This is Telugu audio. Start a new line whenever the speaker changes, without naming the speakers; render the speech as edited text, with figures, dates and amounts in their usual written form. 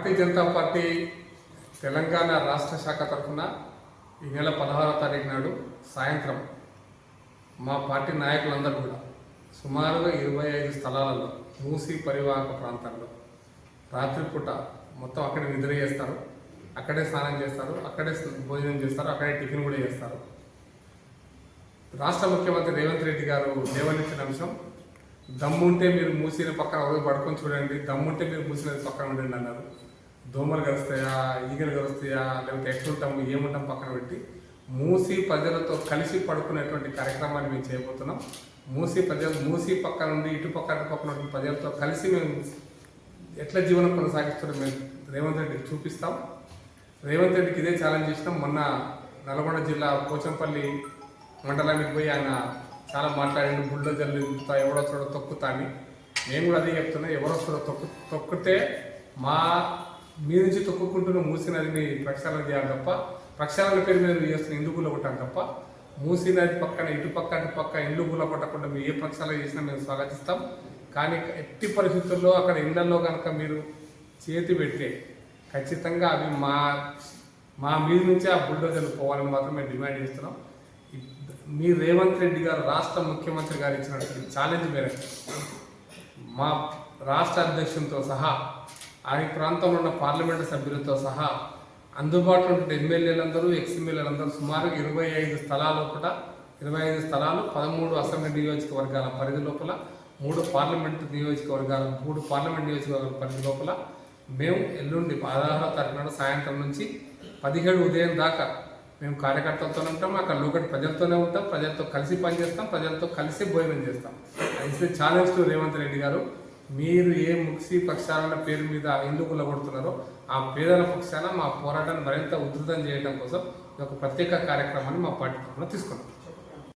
భారతీయ జనతా పార్టీ తెలంగాణ రాష్ట్ర శాఖ తరఫున ఈ నెల 16వ తారీఖు నాడు సాయంత్రం మా పార్టీ నాయకులందరూ కూడా సుమారుగా 25 స్థలాలలో మూసీ పరివాహక ప్రాంతాల్లో రాత్రిపూట మొత్తం అక్కడే నిద్ర చేస్తారు, అక్కడే స్నానం చేస్తారు, అక్కడే భోజనం చేస్తారు, అక్కడే టిఫిన్ కూడా చేస్తారు. రాష్ట్ర ముఖ్యమంత్రి రేవంత్ రెడ్డి గారు లేవనెత్తిన అంశం, దమ్ముంటే మీరు మూసిన పక్కన ఒకరు పడుకొని చూడండి, దమ్ముంటే మీరు మూసిన పక్కన ఉండండి అన్నారు. దోమలు కలుస్తాయా, ఈగలు కలుస్తాయా, లేకపోతే ఎట్లుంటాము ఏముంటాం పక్కన పెట్టి మూసి ప్రజలతో కలిసి పడుకునేటువంటి కార్యక్రమాన్ని మేము చేయబోతున్నాం. మూసి పక్క నుండి ఇటు పక్కన ప్రజలతో కలిసి మేము ఎట్లా జీవనం కొనసాగిస్తున్నాం మేము రేవంత్ రెడ్డికి చూపిస్తాం. రేవంత్ రెడ్డికి ఇదే ఛాలెంజ్ చేసినాం. మొన్న నల్గొండ జిల్లా పోచంపల్లి మండలానికి పోయి ఆయన చాలా మాట్లాడిండు, బుల్డోజర్లు ఎవడో చూడ తొక్కుతా అని. నేను కూడా అదే చెప్తున్నా, ఎవరో చూడ తొక్కితే మీ నుంచి తొక్కుకుంటూ మూసీ నదిని ప్రక్షాళన చేయాలి తప్ప, ప్రక్షాళన పేరు మీద చేస్తున్న ఇల్లు గుల్ల కొట్టాలి తప్ప, మూసీ నది పక్కన ఇటు పక్క అటు పక్క ఇల్లు గుల్ల కొట్టకుండా మీరు ఏ ప్రక్షాళన చేసినా మేము స్వాగతిస్తాం. కానీ ఎట్టి పరిస్థితుల్లో అక్కడ ఇళ్లలో కనుక మీరు చేతి పెడితే ఖచ్చితంగా అవి మా మీద నుంచే ఆ బుల్డోజర్లు పోవాలని మాత్రం మేము డిమాండ్ చేస్తున్నాం. మీ రేవంత్ రెడ్డి గారు రాష్ట్ర ముఖ్యమంత్రి గారు ఇచ్చినటువంటి ఛాలెంజ్ మేరకు మా రాష్ట్ర అధ్యక్షులతో సహా ఆ ప్రాంతంలో ఉన్న పార్లమెంటు సభ్యులతో సహా అందుబాటులో ఉన్న ఎమ్మెల్యేలందరూ ఎక్స్ఎమ్మెల్యేలందరూ సుమారు 25 స్థలాలు కూడా 25 స్థలాలు 13 అసెంబ్లీ నియోజకవర్గాల పరిధి లోపల 3 పార్లమెంటు నియోజకవర్గాల పరిధి లోపల మేము ఎల్లుండి 16వ తారీఖు నాడు సాయంత్రం నుంచి 17 ఉదయం దాకా మేము కార్యకర్తలతోనే ఉంటాం, అక్కడ లోకల్ ప్రజలతోనే ఉంటాం, ప్రజలతో కలిసి పనిచేస్తాం, ప్రజలతో కలిసి భోజనం చేస్తాం. అయితే ఛాలెంజ్ టు రేవంత్ రెడ్డి గారు, మీరు ఏ ముక్సీ పక్షాల పేరు మీద ఎందుకు కొడుతున్నారో ఆ పేదల పక్షాన మా పోరాటాన్ని మరింత ఉధృతం చేయడం కోసం ఒక ప్రత్యేక కార్యక్రమాన్ని మా పార్టీ తరఫున తీసుకున్నాం.